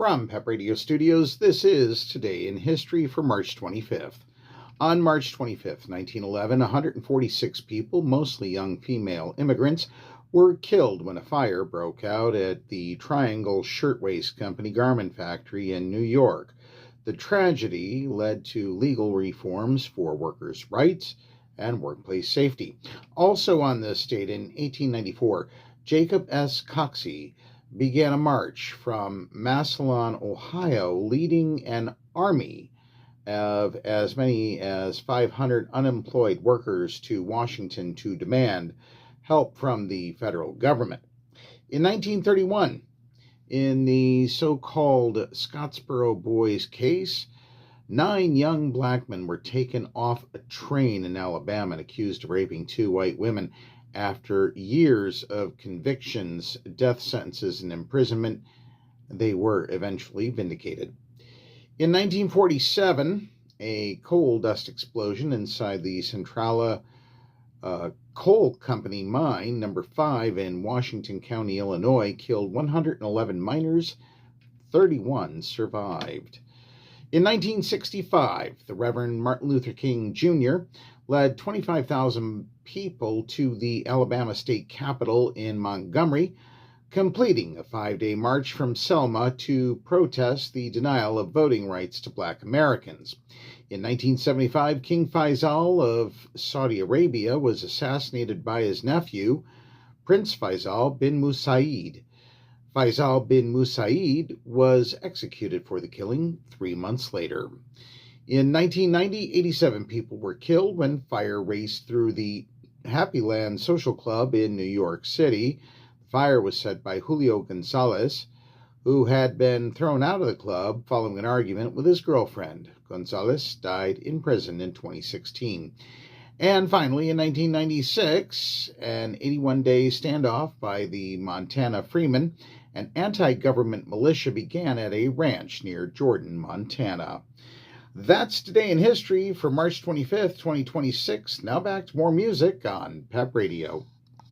From Pep Radio Studios, this is Today in History for March 25th. On March 25th, 1911, 146 people, mostly young female immigrants, were killed when a fire broke out at the Triangle Shirtwaist Co. garment factory in New York. The tragedy led to legal reforms for workers' rights and workplace safety. Also on this date, in 1894, Jacob S. Coxey began a march from Massillon, Ohio, leading an army of as many as 500 unemployed workers to Washington to demand help from the federal government. In 1931, in the so-called Scottsboro Boys case, 9 young black men were taken off a train in Alabama and accused of raping 2 white women. After years of convictions, death sentences, and imprisonment, they were eventually vindicated. In 1947, a coal dust explosion inside the Centralia Coal Company mine, number 5 in Washington County, Illinois, killed 111 miners. 31 survived. In 1965, the Reverend Martin Luther King Jr. led 25,000 people to the Alabama state capitol in Montgomery, completing a 5-day march from Selma to protest the denial of voting rights to black Americans. In 1975, King Faisal of Saudi Arabia was assassinated by his nephew, Prince Faisal bin Musaid. Faisal bin Musaid was executed for the killing 3 months later. In 1990, 87 people were killed when fire raced through the Happy Land Social Club in New York City. The fire was set by Julio Gonzalez, who had been thrown out of the club following an argument with his girlfriend. Gonzalez died in prison in 2016. And finally, in 1996, an 81-day standoff by the Montana Freemen, an anti-government militia, began at a ranch near Jordan, Montana. That's Today in History for March 25th, 2026. Now back to more music on Pep Radio.